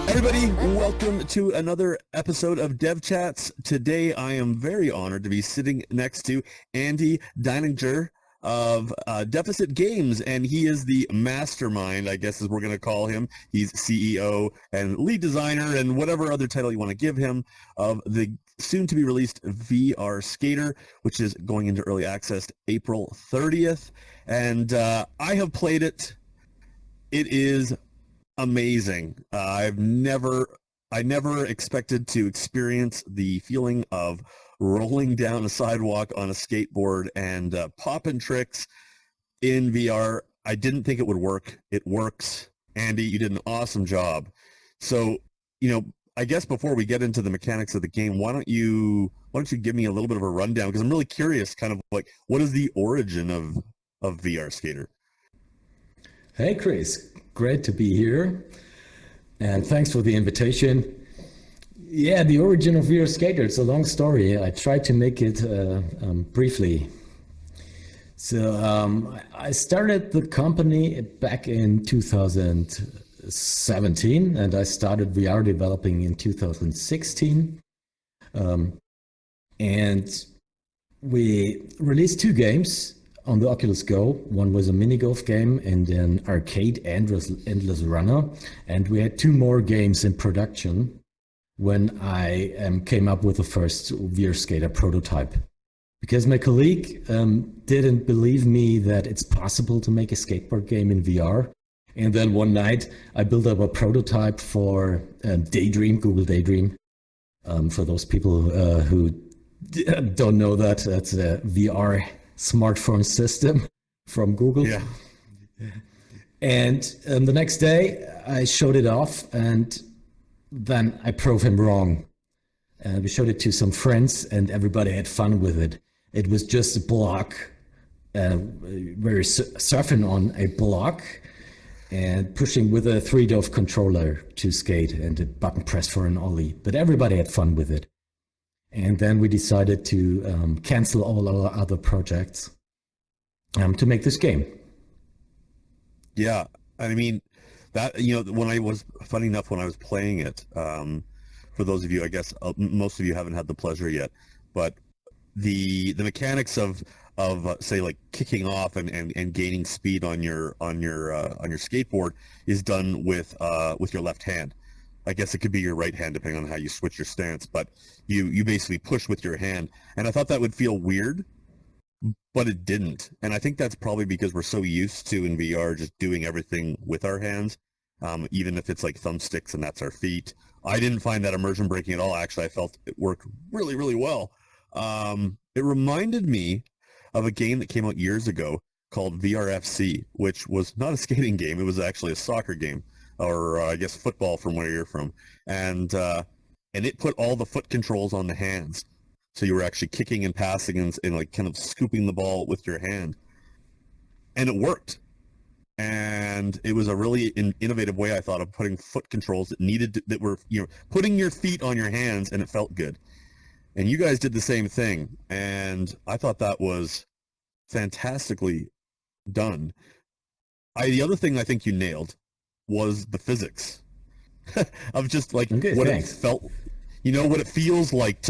Everybody, welcome to another episode of Dev Chats. Today, I am very honored to be sitting next to Andi Deininger of Deficit Games, and he is the mastermind, I guess as we're going to call him. He's CEO and lead designer and whatever other title you want to give him of the soon-to-be-released VR Skater, which is going into early access April 30th. And I have played it. It is amazing. I never expected to experience the feeling of rolling down a sidewalk on a skateboard and popping tricks in VR. I didn't think it would work. It works. Andi, you did an awesome job. So, I guess before we get into the mechanics of the game, why don't you give me a little bit of a rundown? Because I'm really curious, kind of like, what is the origin of VR Skater? Hey, Chris. Great to be here, and thanks for the invitation. Yeah, the origin of VR Skater, it's a long story. I tried to make it briefly. So I started the company back in 2017, and I started VR developing in 2016. And we released 2 games on the Oculus Go. One was a mini golf game and an arcade endless runner. And we had 2 more games in production when I came up with the first VR Skater prototype. Because my colleague didn't believe me that it's possible to make a skateboard game in VR. And then one night I built up a prototype for Daydream, Google Daydream. For those people who don't know that, that's a VR smartphone system from Google. Yeah. And the next day I showed it off, and then I proved him wrong. We showed it to some friends and everybody had fun with it. It was just a block. We were surfing on a block and pushing with a 3DOF controller to skate and a button press for an ollie. But everybody had fun with it. And then we decided to cancel all our other projects to make this game. Yeah, I mean, that, funny enough, when I was playing it, for those of you, I guess most of you haven't had the pleasure yet, but the mechanics of say like kicking off and gaining speed on your skateboard is done with your left hand. I guess it could be your right hand depending on how you switch your stance, but you basically push with your hand. And I thought that would feel weird, but it didn't. And I think that's probably because we're so used to in VR just doing everything with our hands, even if it's like thumbsticks and that's our feet. I didn't find that immersion breaking at all. Actually, I felt it worked really, really well. It reminded me of a game that came out years ago called VRFC, which was not a skating game. It was actually a soccer game. Or I guess football from where you're from, and it put all the foot controls on the hands, so you were actually kicking and passing and like kind of scooping the ball with your hand, and it worked. And it was a really innovative way, I thought, of putting foot controls that were putting your feet on your hands, and it felt good. And you guys did the same thing, and I thought that was fantastically done. The other thing I think you nailed was the physics of just like okay, what thanks. It felt, what it feels like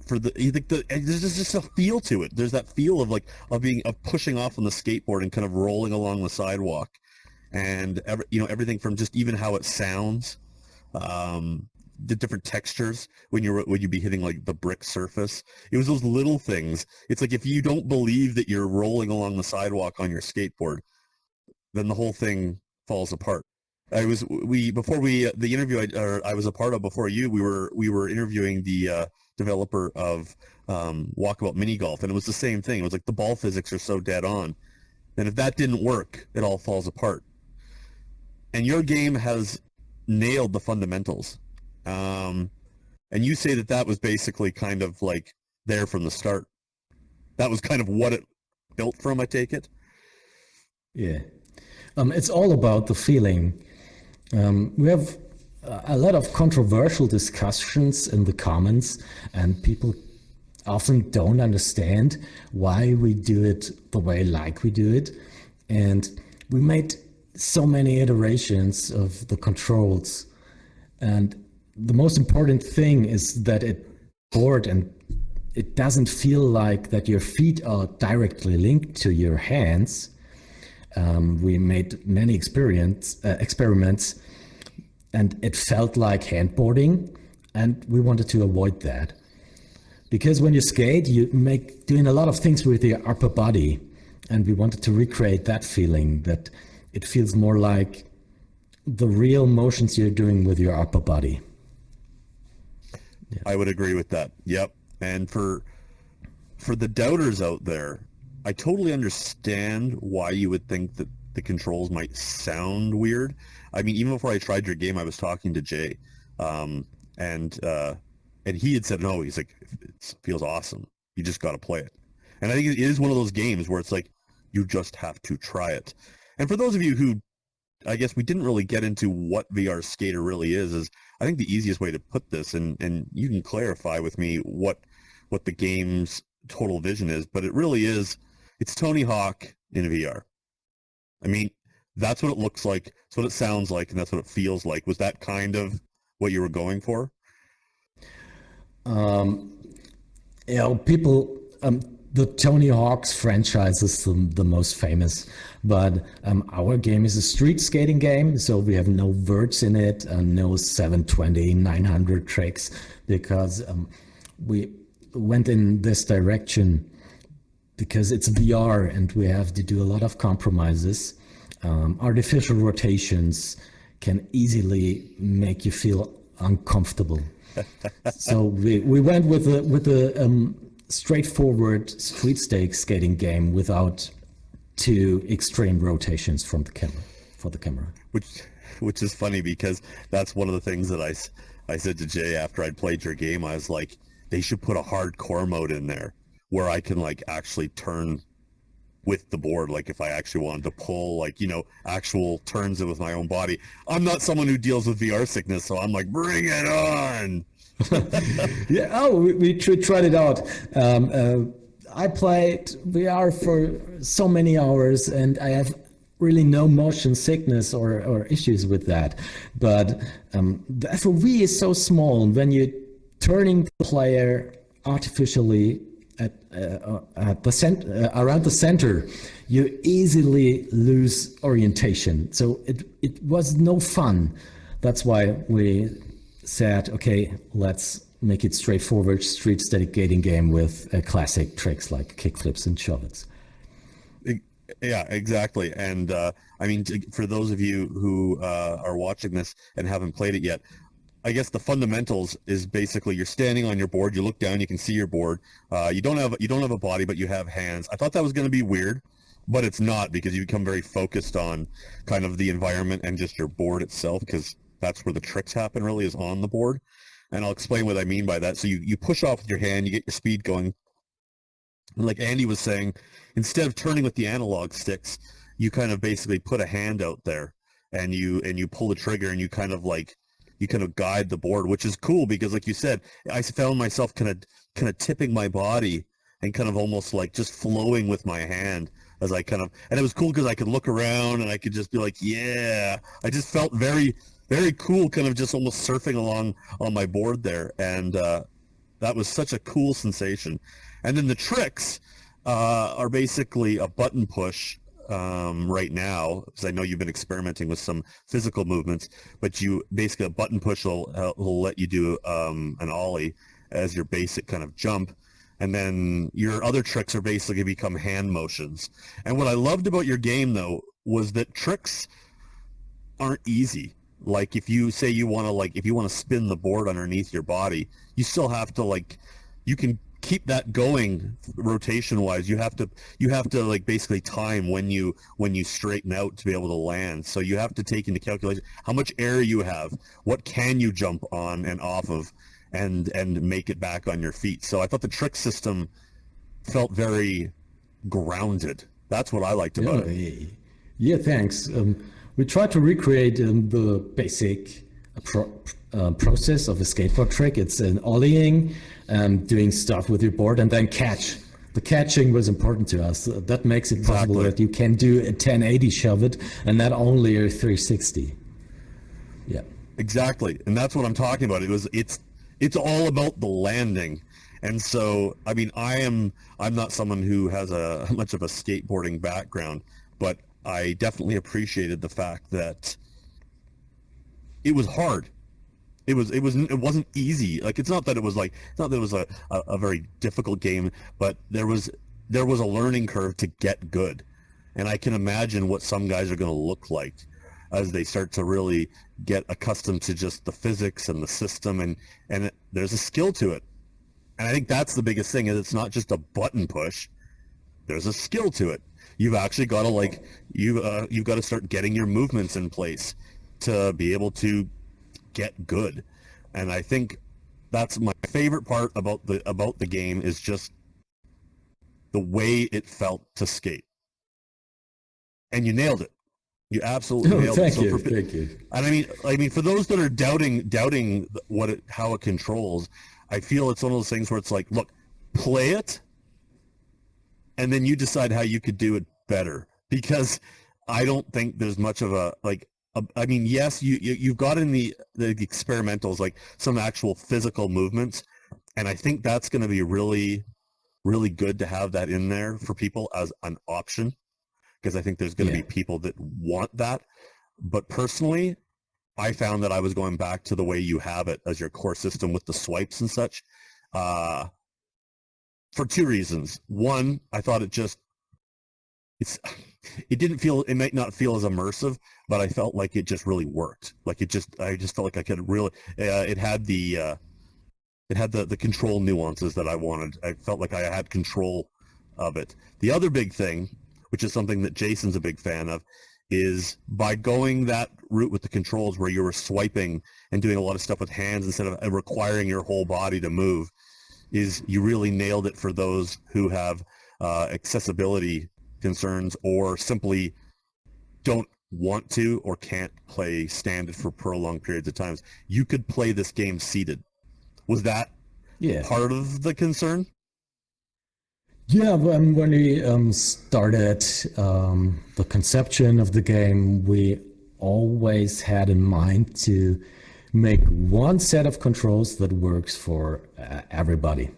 there's just a feel to it. There's that feel of pushing off on the skateboard and kind of rolling along the sidewalk, and everything from just even how it sounds, the different textures when you be hitting like the brick surface. It was those little things. It's like if you don't believe that you're rolling along the sidewalk on your skateboard, then the whole thing falls apart. The interview I was a part of before you, we were interviewing the developer of Walkabout Mini Golf, and it was the same thing. It was like the ball physics are so dead on, and if that didn't work, it all falls apart. And your game has nailed the fundamentals, and you say that was basically kind of like there from the start. That was kind of what it built from, I take it. Yeah. It's all about the feeling. We have a lot of controversial discussions in the comments, and people often don't understand why we do it the way like we do it. And we made so many iterations of the controls And the most important thing is that it board and it doesn't feel like that your feet are directly linked to your hands. We made many experiments, and it felt like handboarding, and we wanted to avoid that. Because when you skate, you doing a lot of things with your upper body, and we wanted to recreate that feeling, that it feels more like the real motions you're doing with your upper body. Yeah. I would agree with that. Yep. And for the doubters out there, I totally understand why you would think that the controls might sound weird. I mean, even before I tried your game, I was talking to Jay, and he had said, no, he's like, it feels awesome. You just got to play it. And I think it is one of those games where it's like, you just have to try it. And for those of you who, I guess we didn't really get into what VR Skater really is I think the easiest way to put this, and you can clarify with me what the game's total vision is, but it really is, it's Tony Hawk in VR. I mean, that's what it looks like, that's what it sounds like, and that's what it feels like. Was that kind of what you were going for? People, the Tony Hawk's franchise is the most famous, but our game is a street skating game, so we have no verts in it, and no 720, 900 tricks, because we went in this direction because it's VR and we have to do a lot of compromises. Artificial rotations can easily make you feel uncomfortable. So we went with the straightforward street skating game without too extreme rotations for the camera. Which is funny, because that's one of the things that I said to Jay after I'd played your game. I was like, they should put a hardcore mode in there where I can like actually turn with the board, like if I actually wanted to pull, like, you know, actual turns with my own body. I'm not someone who deals with VR sickness, so I'm like, bring it on. Yeah. Oh, we tried it out. I played VR for so many hours, and I have really no motion sickness or issues with that. But the FOV is so small, and when you're turning the player artificially at the around the center, you easily lose orientation. So it was no fun. That's why we said, okay, let's make it straightforward street skating game with classic tricks like kickflips and shove-its. Yeah, exactly. And I mean, for those of you who are watching this and haven't played it yet, I guess the fundamentals is basically you're standing on your board, you look down, you can see your board. You don't have a body, but you have hands. I thought that was going to be weird, but it's not, because you become very focused on kind of the environment and just your board itself, because that's where the tricks happen, really, is on the board. And I'll explain what I mean by that. So you push off with your hand, you get your speed going. And like Andy was saying, instead of turning with the analog sticks, you kind of basically put a hand out there and you pull the trigger, and you kind of guide the board, which is cool, because like you said, I found myself kind of tipping my body and kind of almost like just flowing with my hand as I and it was cool because I could look around and I could just be like, yeah, I just felt very, very cool, kind of just almost surfing along on my board there. And that was such a cool sensation. And then the tricks are basically a button push right now, because I know you've been experimenting with some physical movements, but basically a button push will let you do an ollie as your basic kind of jump. And then your other tricks are basically become hand motions. And what I loved about your game, though, was that tricks aren't easy. Like if you say you want to spin the board underneath your body, you still have to you can keep that going rotation wise. You have to like basically time when you straighten out to be able to land. So you have to take into calculation how much air you have, what can you jump on and off of, and make it back on your feet. So I thought the trick system felt very grounded. That's what I liked about it. Yeah, thanks. We tried to recreate the basic process of a skateboard trick. It's an ollieing, doing stuff with your board, and then catch. The catching was important to us. That makes it possible that you can do a 1080 shove it, and not only a 360. Yeah. Exactly, and that's what I'm talking about. It's all about the landing, and so I mean I'm not someone who has a much of a skateboarding background, but I definitely appreciated the fact that it was hard. It wasn't easy. Like it's not that it was a very difficult game, but there was a learning curve to get good, and I can imagine what some guys are going to look like as they start to really get accustomed to just the physics and the system, and there's a skill to it. And I think that's the biggest thing, is it's not just a button push. There's a skill to it. You've actually got to you've got to start getting your movements in place to be able to get good. And I think that's my favorite part about the game, is just the way it felt to skate. And you nailed it. You absolutely nailed it. Thank you, thank you. And I mean, for those that are doubting how it controls, I feel it's one of those things where it's like, look, play it, and then you decide how you could do it better. Because I don't think there's much of I mean, yes, you've got in the experimentals like some actual physical movements, and I think that's going to be really, really good to have that in there for people as an option, because I think there's going to be people that want that. But personally, I found that I was going back to the way you have it as your core system with the swipes and such, for two reasons. One, I thought it might not feel as immersive, but I felt like it just really worked. Like I just felt like I could really, it had the control nuances that I wanted. I felt like I had control of it. The other big thing, which is something that Jason's a big fan of, is by going that route with the controls where you were swiping and doing a lot of stuff with hands instead of requiring your whole body to move, is you really nailed it for those who have accessibility concerns, or simply don't want to or can't play standard for prolonged periods of times. You could play this game seated. Was that part of the concern? Yeah, when we started the conception of the game, we always had in mind to make one set of controls that works for everybody,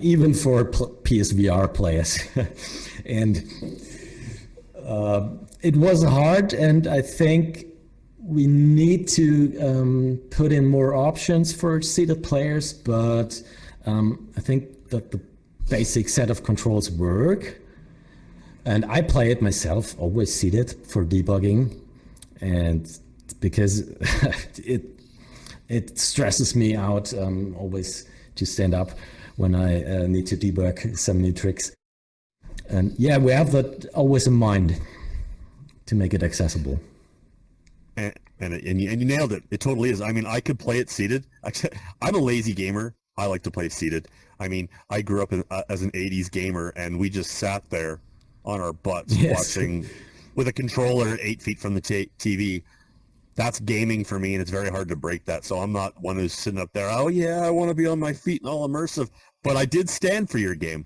even for PSVR players. And it was hard, and I think we need to put in more options for seated players, but I think that the basic set of controls work. And I play it myself, always seated for debugging, and because it stresses me out always to stand up when I need to debug some new tricks. And yeah, we have that always in mind to make it accessible. And you nailed it. It totally is. I mean, I could play it seated. I'm a lazy gamer. I like to play seated. I mean, I grew up as an 80s gamer, and we just sat there on our butts watching with a controller 8 feet from the TV. That's gaming for me, and it's very hard to break that. So I'm not one who's sitting up there, oh yeah, I want to be on my feet and all immersive. But I did stand for your game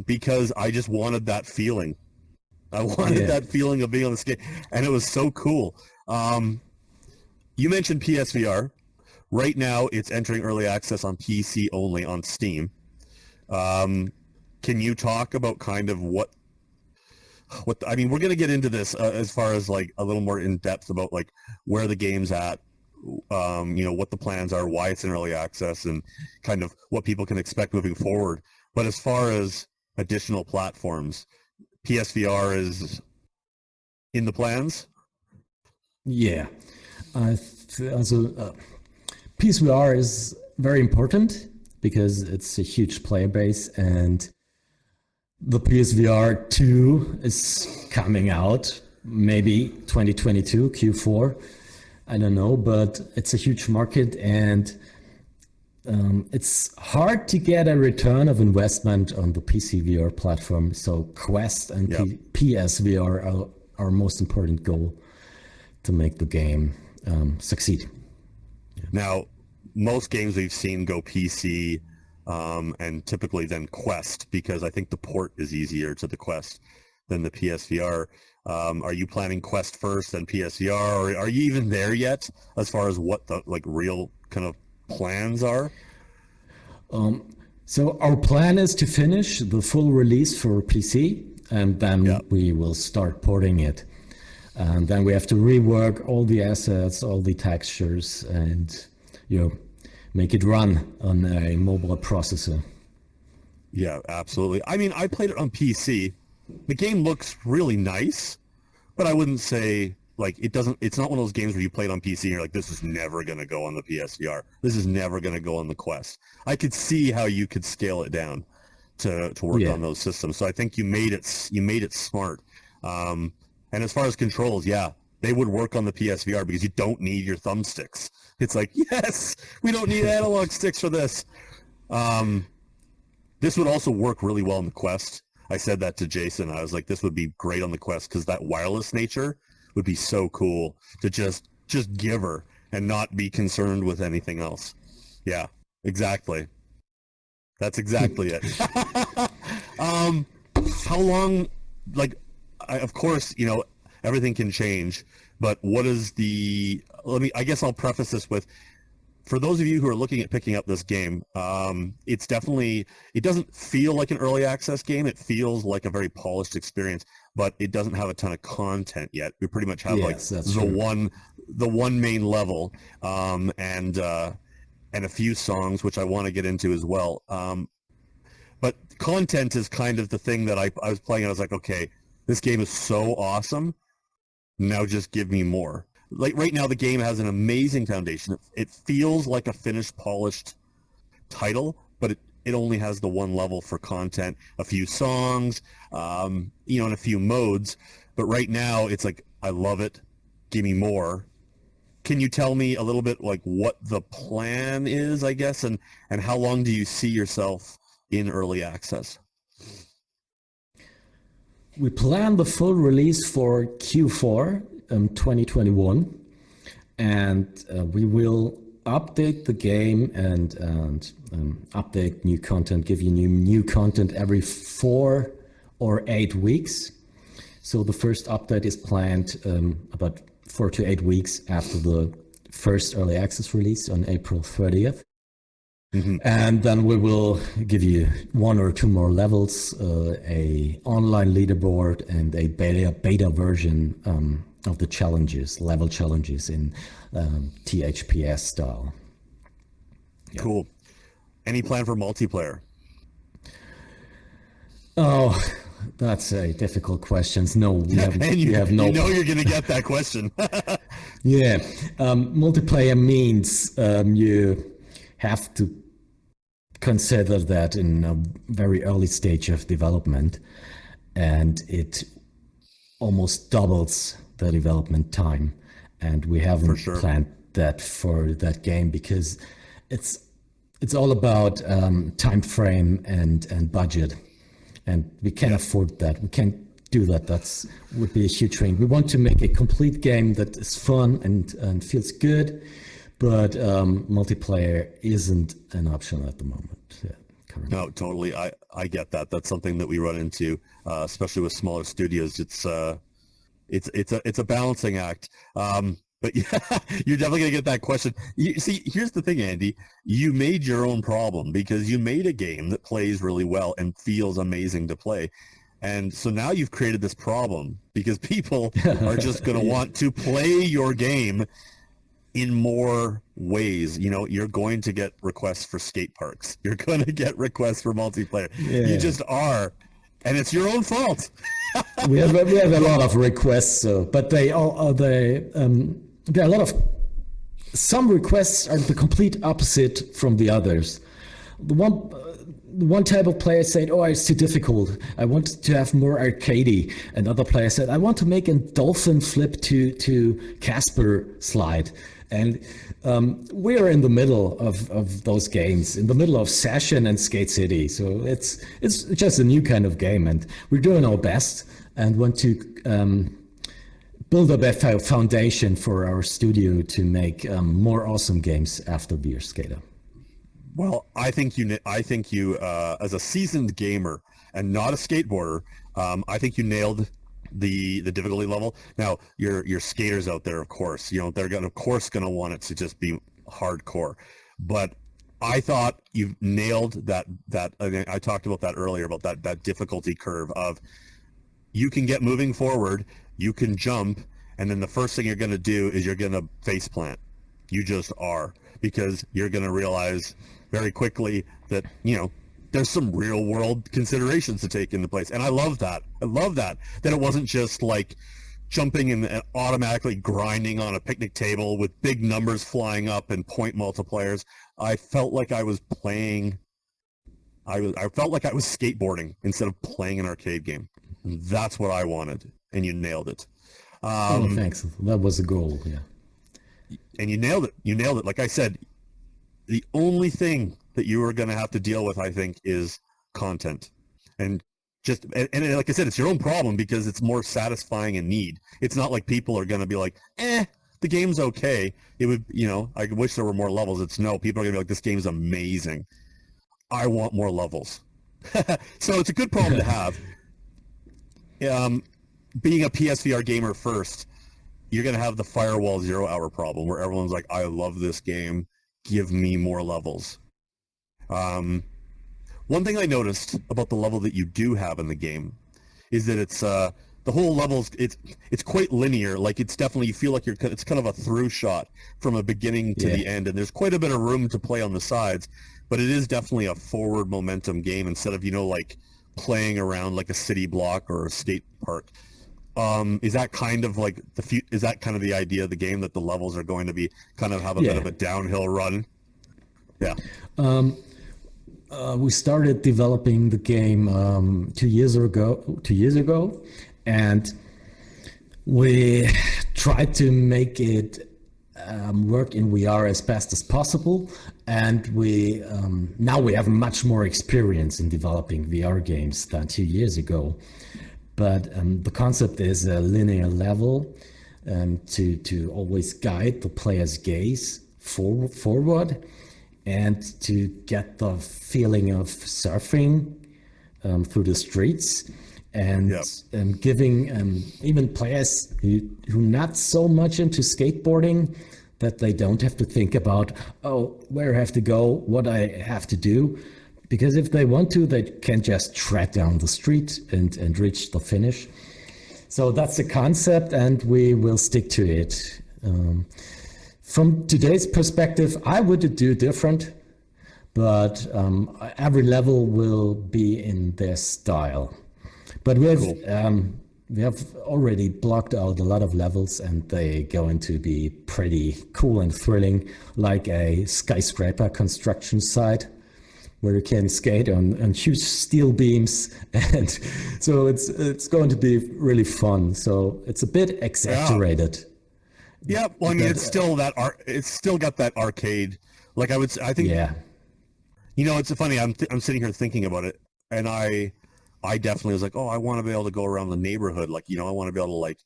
because I just wanted that feeling. I wanted that feeling of being on the skate, and it was so cool. You mentioned PSVR. Right now, it's entering early access on PC only on Steam. Can you talk about kind of what I mean, we're going to get into this as far as like a little more in depth about like where the game's at, what the plans are, why it's in early access, and kind of what people can expect moving forward. But as far as additional platforms, PSVR is in the plans? Yeah. PSVR is very important because it's a huge player base, and the PSVR 2 is coming out maybe 2022 Q4. I don't know, but it's a huge market, and it's hard to get a return of investment on the PC VR platform. So Quest and PSVR are our most important goal to make the game succeed. Now, most games we've seen go PC, and typically then Quest, because I think the port is easier to the Quest. than the PSVR. Are you planning Quest first and PSVR, or are you even there yet as far as what the like real kind of plans are? So our plan is to finish the full release for PC, and then we will start porting it. And then we have to rework all the assets, all the textures, and make it run on a mobile processor. Yeah, absolutely. I mean, I played it on PC. The game looks really nice, but I wouldn't say like it's not one of those games where you play it on PC and you're like, this is never going to go on the PSVR. This is never going to go on the Quest. I could see how you could scale it down to work on those systems. So I think you made it smart. And as far as controls, they would work on the PSVR because you don't need your thumbsticks. It's like, yes, we don't need analog sticks for this. This would also work really well on the Quest. I said that to Jason. I was like, this would be great on the Quest because that wireless nature would be so cool to just give her and not be concerned with anything else. Yeah, exactly. That's exactly it. How long, like, of course, everything can change, but what is I guess I'll preface this with, for those of you who are looking at picking up this game, it doesn't feel like an early access game. It feels like a very polished experience, but it doesn't have a ton of content yet. We pretty much have the one main level, and a few songs, which I want to get into as well. But content is kind of the thing that I was playing, and I was like, okay, this game is so awesome. Now just give me more. Like right now, the game has an amazing foundation. It feels like a finished, polished title, but it only has the one level for content, a few songs, and a few modes. But right now, it's like, I love it. Give me more. Can you tell me a little bit like what the plan is, I guess, and how long do you see yourself in early access? We plan the full release for Q4 2021, and we will update the game and update new content, give you new content every 4 or 8 weeks. So the first update is planned about 4 to 8 weeks after the first early access release on April 30th. Mm-hmm. And then we will give you 1 or 2 more levels, a online leaderboard, and a beta version of the level challenges in THPS style. Yeah. Cool. Any plan for multiplayer? Oh, that's a difficult question. No, we have no. You know you're going to get that question. Yeah, multiplayer means you have to consider that in a very early stage of development, and it almost doubles the development time, and we haven't planned that for that game because it's all about time frame and budget, and we can't afford that. We can't do that. Would be a huge thing. We want to make a complete game that is fun and feels good, but multiplayer isn't an option at the moment. Yeah, currently. No, totally. I get that. That's something that we run into, especially with smaller studios. It's a balancing act. But yeah, you're definitely gonna get that question. See, here's the thing, Andy. You made your own problem because you made a game that plays really well and feels amazing to play. And so now you've created this problem because people are just going to want to play your game in more ways. You're going to get requests for skate parks. You're going to get requests for multiplayer. Yeah. You just are. And it's your own fault. we have a lot of requests, but some requests are the complete opposite from the others. One type of player said, "Oh, it's too difficult. I want to have more arcadey." Another player said, "I want to make a dolphin flip to Casper slide." And we're in the middle of those games, in the middle of Session and Skate City. So it's just a new kind of game, and we're doing our best and want to build up a foundation for our studio to make more awesome games after Beer Skater. Well, I think you, as a seasoned gamer and not a skateboarder, I think you nailed the difficulty level. Now, your skaters out there, of course, they're gonna want it to just be hardcore. But I thought you nailed that. I talked about that earlier, about that difficulty curve of, you can get moving forward, you can jump, and then the first thing you're gonna do is you're gonna face plant. You just are, because you're gonna realize very quickly that there's some real world considerations to take into place. And I love that. That it wasn't just like jumping and automatically grinding on a picnic table with big numbers flying up and point multipliers. I felt like I was playing. I felt like I was skateboarding instead of playing an arcade game. And that's what I wanted, and you nailed it. Thanks. That was the goal. Yeah. And you nailed it. Like I said, the only thing that you are going to have to deal with, I think, is content. And like I said, it's your own problem, because it's more satisfying a need. It's not like people are going to be like, the game's okay. It would, I wish there were more levels. It's no, people are going to be like, this game's amazing. I want more levels. So it's a good problem to have. Being a PSVR gamer first, you're going to have the firewall 0 hour problem, where everyone's like, I love this game. Give me more levels. One thing I noticed about the level that you do have in the game is that it's the whole levels, it's quite linear. Like, it's definitely, you feel like it's kind of a through shot from a beginning to the end, and there's quite a bit of room to play on the sides, but it is definitely a forward momentum game instead of like playing around like a city block or a skate park. Is that kind of like is that kind of the idea of the game, that the levels are going to be kind of have a bit of a downhill run? Yeah. We started developing the game 2 years ago, and we tried to make it work in VR as best as possible. And we now we have much more experience in developing VR games than 2 years ago. But the concept is a linear level, to always guide the player's gaze forward, and to get the feeling of surfing through the streets, and giving even players who not so much into skateboarding, that they don't have to think about, where I have to go, what I have to do. Because if they want to, they can just tread down the street and reach the finish. So that's the concept, and we will stick to it. From today's perspective, I would do different, but every level will be in their style. But we have already blocked out a lot of levels, and they going to be pretty cool and thrilling, like a skyscraper construction site, where you can skate on huge steel beams, and so it's going to be really fun. So it's a bit exaggerated. Yeah, well, I mean, it's still got that arcade. Like, I think. Yeah. It's funny. I'm sitting here thinking about it, and I definitely was like, I want to be able to go around the neighborhood. Like, I want to be able to like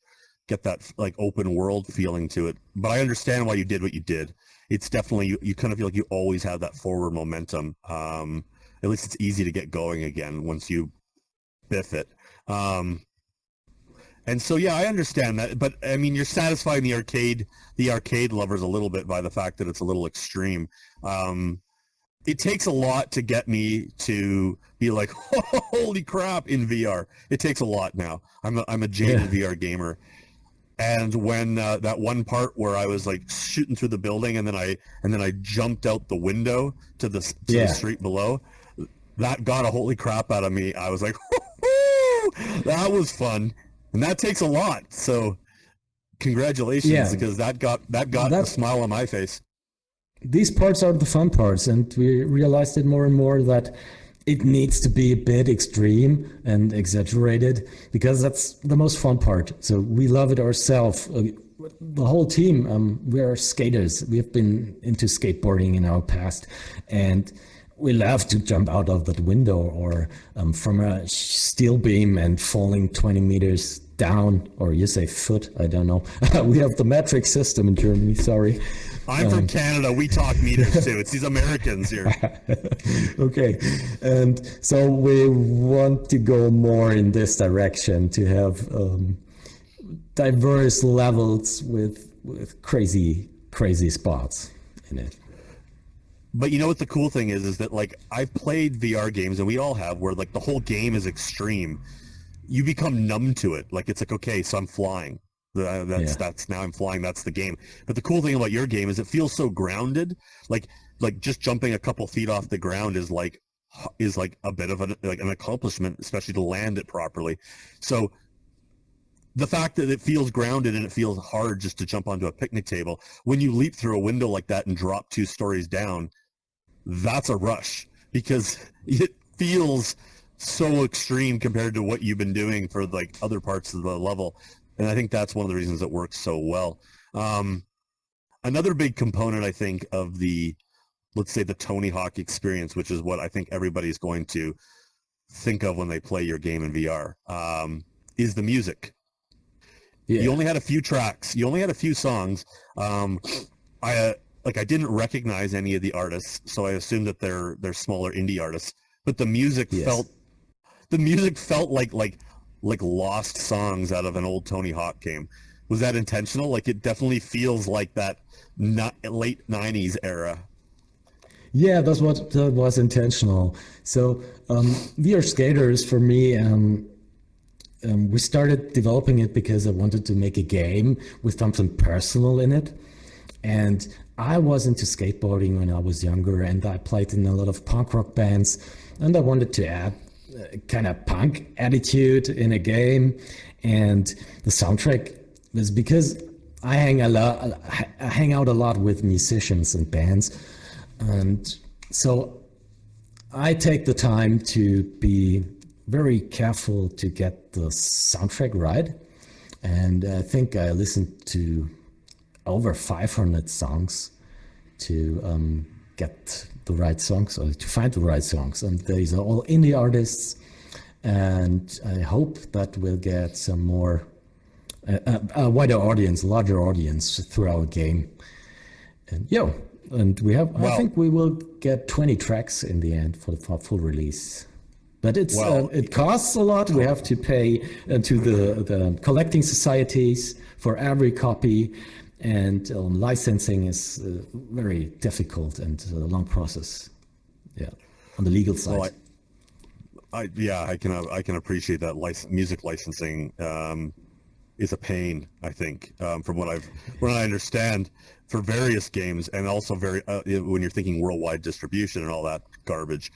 get that like open world feeling to it. But I understand why you did what you did. It's definitely, you kind of feel like you always have that forward momentum. At least it's easy to get going again once you biff it. And so, yeah, I understand that. But I mean, you're satisfying the arcade lovers a little bit by the fact that it's a little extreme. It takes a lot to get me to be like, holy crap, in VR. It takes a lot now. I'm a jaded VR gamer. And when that one part where I was like shooting through the building, and then I jumped out the window to the street below, that got a holy crap out of me. I was like, that was fun, and that takes a lot. So, congratulations, because that got a smile on my face. These parts are the fun parts, and we realized it more and more that it needs to be a bit extreme and exaggerated, because that's the most fun part. So we love it ourselves. The whole team, we are skaters. We have been into skateboarding in our past, and we love to jump out of that window or from a steel beam and falling 20 meters down, or you say foot, I don't know. We have the metric system in Germany, sorry. I'm from Canada. We talk meters too. It's these Americans here. Okay. And so we want to go more in this direction to have diverse levels with crazy spots in it. But you know what the cool thing is that like I've played VR games and we all have where like the whole game is extreme. You become numb to it. Like it's like, okay, so I'm flying. That's now I'm flying. That's the game. But the cool thing about your game is it feels so grounded. Like just jumping a couple feet off the ground is like a bit of an accomplishment, especially to land it properly. So the fact that it feels grounded and it feels hard just to jump onto a picnic table, when you leap through a window like that and drop 2 stories down, that's a rush because it feels so extreme compared to what you've been doing for like other parts of the level. And I think that's one of the reasons it works so well. Another big component, I think, of let's say the Tony Hawk experience, which is what I think everybody's going to think of when they play your game in VR, is the music. Yeah. You only had a few tracks. You only had a few songs. I didn't recognize any of the artists, so I assumed that they're smaller indie artists. But the music felt like lost songs out of an old Tony Hawk game. Was that intentional? Like it definitely feels like that late 90s era. Yeah, that was intentional. So VR Skaters for me, we started developing it because I wanted to make a game with something personal in it. And I was into skateboarding when I was younger, and I played in a lot of punk rock bands, and I wanted to add kind of punk attitude in a game. And the soundtrack was because I hang out a lot with musicians and bands, and so I take the time to be very careful to get the soundtrack right. And I think I listened to over 500 songs to get the right songs, or to find the right songs. And these are all indie artists. And I hope that we'll get some more, a wider audience, larger audience through our game. And we have, I think we will get 20 tracks in the end for the full release. But it costs a lot. We have to pay to the collecting societies for every copy, and licensing is very difficult and a long process. Yeah, on the legal side. Well, I can appreciate that. Music licensing is a pain. I think from what I understand for various games, and also when you're thinking worldwide distribution and all that garbage.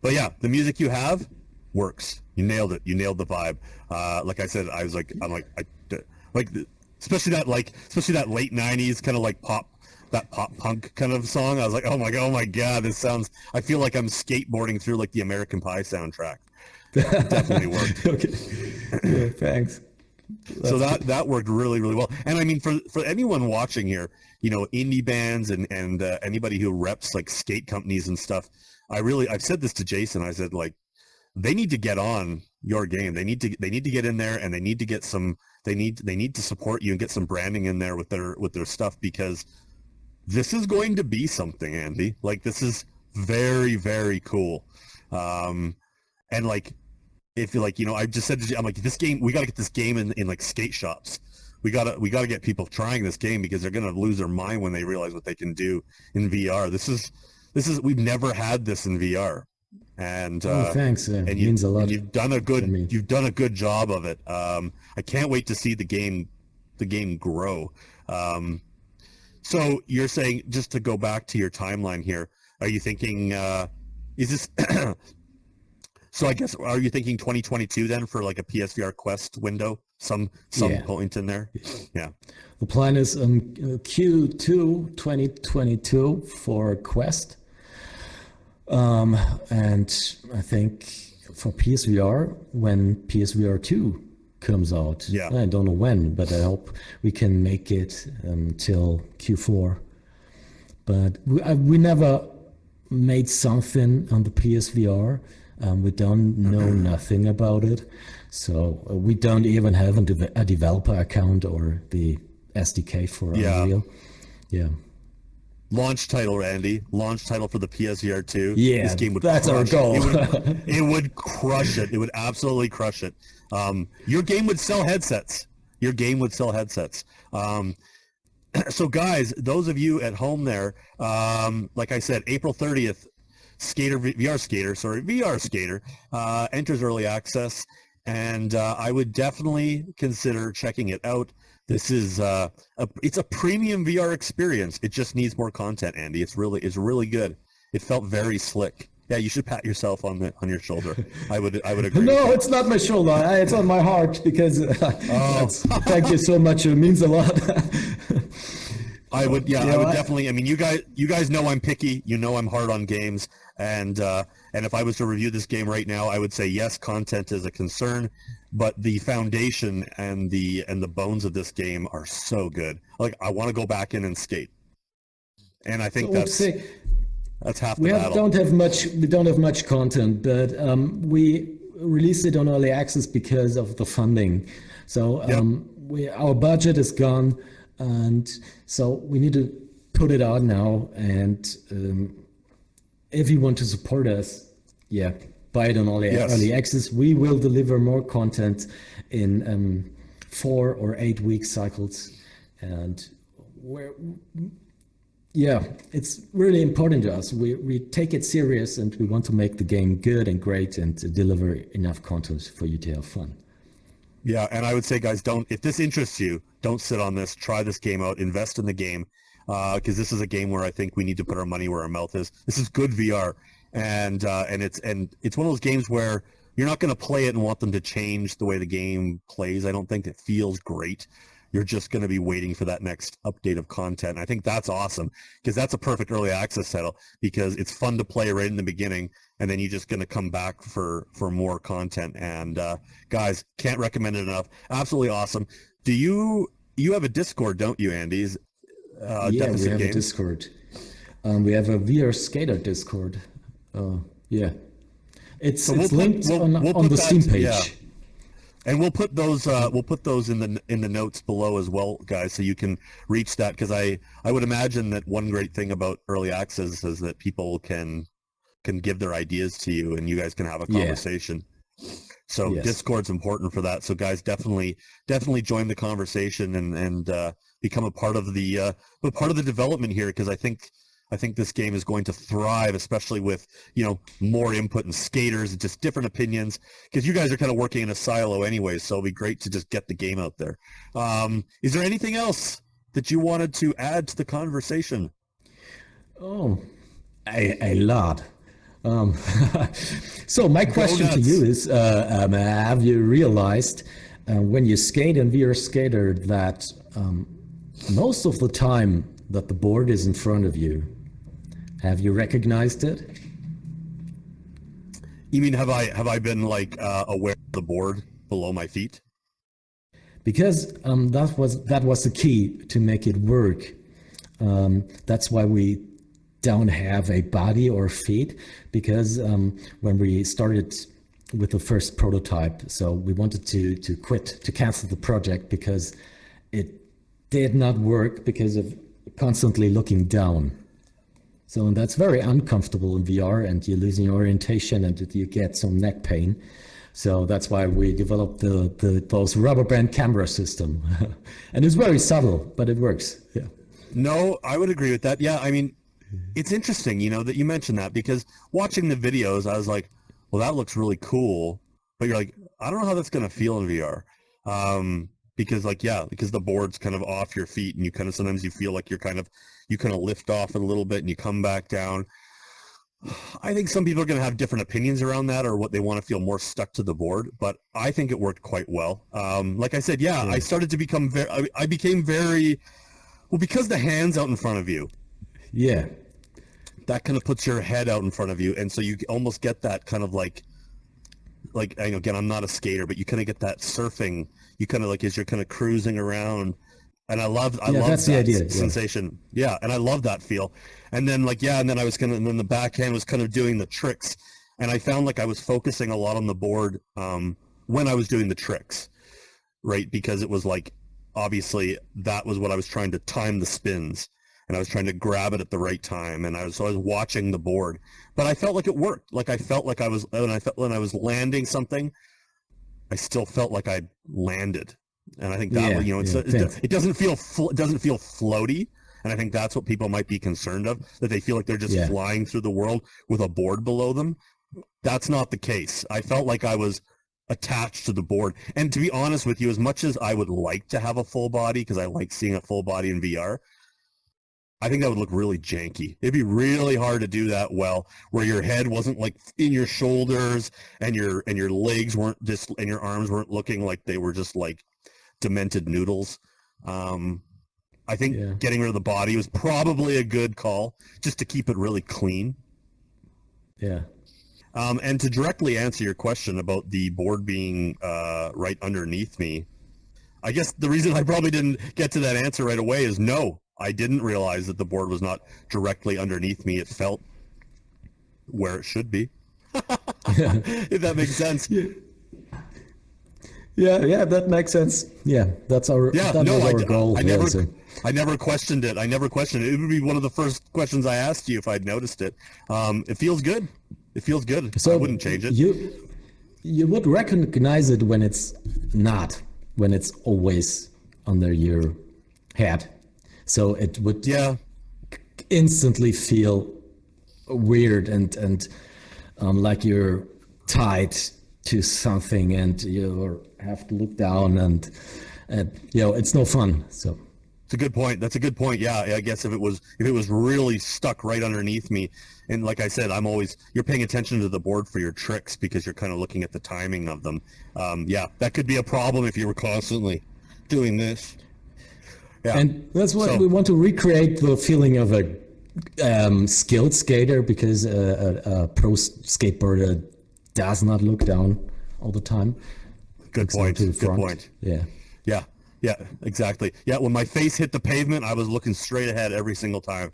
But yeah, the music you have works. You nailed it. You nailed the vibe. Like I said, especially that late '90s kind of like pop punk kind of song. I was like, oh my god, this sounds. I feel like I'm skateboarding through like the American Pie soundtrack. It definitely worked. Okay. Yeah, thanks. So that worked really, really well. And I mean, for anyone watching here, you know, indie bands and anybody who reps like skate companies and stuff. I've said this to Jason. I said, like, they need to get on your game. They need to get in there, and they need to get some. They need to support you and get some branding in there with their stuff, because this is going to be something, Andy. Like, this is very, very cool. And like, if you like, you know, I just said to you, I'm like, this game, we got to get this game in like skate shops. We gotta get people trying this game, because they're gonna lose their mind when they realize what they can do in VR. This is we've never had this in VR, and thanks. And it means a lot. You've done a good job of it. I can't wait to see the game grow. So you're saying, just to go back to your timeline here, are you thinking is this? So I guess, are you thinking 2022 then for like a PSVR Quest window? Some point in there? Yeah. The plan is Q2 2022 for Quest. And I think for PSVR, when PSVR 2 comes out. Yeah. I don't know when, but I hope we can make it till Q4. But we never made something on the PSVR. We don't know nothing about it. So we don't even have a developer account or the SDK for Unreal. Yeah. Launch title, Randy. Launch title for the PSVR 2. Yeah, this game would that's our crush goal. it would crush it. It would absolutely crush it. Your game would sell headsets. So guys, those of you at home there, like I said, April 30th, VR Skater enters early access, and I would definitely consider checking it out. This is it's a premium VR experience. It just needs more content, Andy. It's really good. It felt very slick. Yeah, you should pat yourself on your shoulder. I would agree. No, it's not my shoulder. It's on my heart because thank you so much. It means a lot. I would definitely. I mean, you guys know I'm picky. You know I'm hard on games, and if I was to review this game right now, I would say yes, content is a concern, but the foundation and the bones of this game are so good. Like, I want to go back in and skate, and I think that's half the battle. We don't have much content, but we released it on early access because of the funding. So our budget is gone. And so we need to put it out now. And if you want to support us, buy it on early access. We will deliver more content in 4 or 8 week cycles. And it's really important to us. We take it serious, and we want to make the game good and great and to deliver enough content for you to have fun. Yeah, and I would say, guys, if this interests you, don't sit on this. Try this game out. Invest in the game, because this is a game where I think we need to put our money where our mouth is. This is good VR, and it's one of those games where you're not going to play it and want them to change the way the game plays. I don't think it feels great. You're just going to be waiting for that next update of content. And I think that's awesome, because that's a perfect early access title, because it's fun to play right in the beginning, and then you're just going to come back for more content. And guys, can't recommend it enough. Absolutely awesome. Do you have a Discord, don't you, Andy? We have a Discord. We have a VR Skater Discord. It's linked on the Steam page. Yeah. And we'll put those in the notes below as well, guys, so you can reach that, because I would imagine that one great thing about early access is that people can give their ideas to you, and you guys can have a conversation. So Discord's important for that. So guys, definitely join the conversation and become a part of the development here, because I think this game is going to thrive, especially with more input and skaters and just different opinions, because you guys are kind of working in a silo anyway. So it'll be great to just get the game out there. Is there anything else that you wanted to add to the conversation? Oh, a lot. So my question to you is, have you realized when you skate in VR Skater that most of the time that the board is in front of you? Have you recognized it? You mean have I been aware of the board below my feet? Because that was the key to make it work. That's why we don't have a body or feet, because when we started with the first prototype, so we wanted to cancel the project because it did not work because of constantly looking down. So that's very uncomfortable in VR, and you're losing orientation and you get some neck pain. So that's why we developed those rubber band camera system. And it's very subtle, but it works. Yeah. No, I would agree with that. Yeah, I mean, it's interesting, that you mentioned that, because watching the videos, I was like, well, that looks really cool. But you're like, I don't know how that's going to feel in VR. Because the board's kind of off your feet, and you kind of, sometimes you feel like you kind of lift off a little bit and you come back down. I think some people are going to have different opinions around that, or what they want to feel more stuck to the board, but I think it worked quite well. Like I said, I started to become I became very, well, because the hand's out in front of you. Yeah. That kind of puts your head out in front of you, and so you almost get that kind of like again, I'm not a skater, but you kind of get that surfing. You kind of as you're kind of cruising around, And I loved that's the that idea. Yeah. sensation. Yeah, and I love that feel. And then and then and then the backhand was kind of doing the tricks, and I found like I was focusing a lot on the board when I was doing the tricks, right? Because it was like obviously that was what I was trying to time the spins, and I was trying to grab it at the right time, and I was watching the board, but I felt like it worked. Like I felt like I was when I was landing something, I still felt like I landed. And I think that it doesn't feel floaty, and I think that's what people might be concerned of, that they feel like they're just flying through the world with a board below them. That's not the case. I felt like I was attached to the board. And to be honest with you, as much as I would like to have a full body, because I like seeing a full body in VR, I think that would look really janky. It'd be really hard to do that well, where your head wasn't like in your shoulders, and your legs weren't just, and your arms weren't looking like they were just like demented noodles. I think getting rid of the body was probably a good call, just to keep it really clean. Yeah. And to directly answer your question about the board being right underneath me, I guess the reason I probably didn't get to that answer right away is no, I didn't realize that the board was not directly underneath me. It felt where it should be. If that makes sense. Yeah, that makes sense. Yeah, that's our goal. I never questioned it. It would be one of the first questions I asked you if I'd noticed it. It feels good. So I wouldn't change it. You would recognize it when it's not, when it's always under your head. So it would instantly feel weird and like you're tied to something, and you have to look down, and it's no fun. So it's a good point. That's a good point. Yeah, I guess if it was really stuck right underneath me, and like I said, you're paying attention to the board for your tricks because you're kind of looking at the timing of them. That could be a problem if you were constantly doing this. Yeah. And that's why we want to recreate the feeling of a skilled skater, because a pro skateboarder does not look down all the time. Good point. Yeah, exactly. Yeah, when my face hit the pavement, I was looking straight ahead every single time.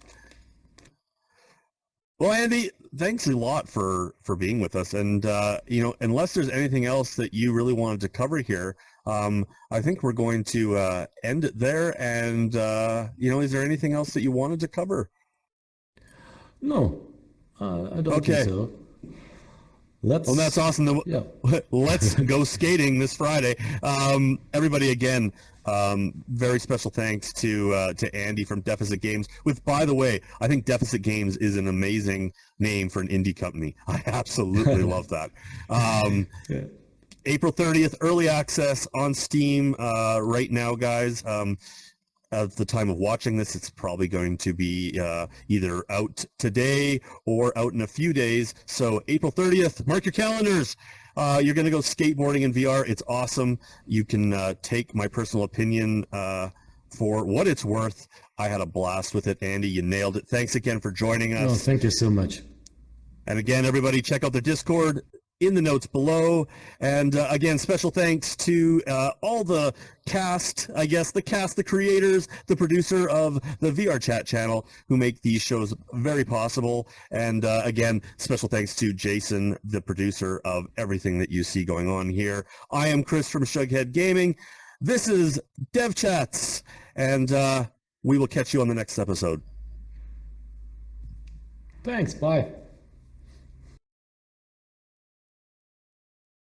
Well, Andy, thanks a lot for being with us. And, unless there's anything else that you really wanted to cover here, I think we're going to end it there. And, is there anything else that you wanted to cover? No, I don't think so. Well, that's awesome. Let's go skating this Friday. Everybody, again, very special thanks to Andi from Deficit Games. With, by the way, I think Deficit Games is an amazing name for an indie company. I absolutely love that. April 30th, early access on Steam right now, guys. At the time of watching this, it's probably going to be either out today or out in a few days. So April 30th, mark your calendars. You're going to go skateboarding in VR. It's awesome. You can take my personal opinion for what it's worth. I had a blast with it. Andi, you nailed it. Thanks again for joining us. Oh, thank you so much. And again, everybody, check out the Discord in the notes below. And again, special thanks to all the cast, the creators, the producer of the VR Chat channel, who make these shows very possible. And again, special thanks to Jason, the producer of everything that you see going on here. I am Chris from Shugghead Gaming. This is Dev Chats, and we will catch you on the next episode. Thanks, bye.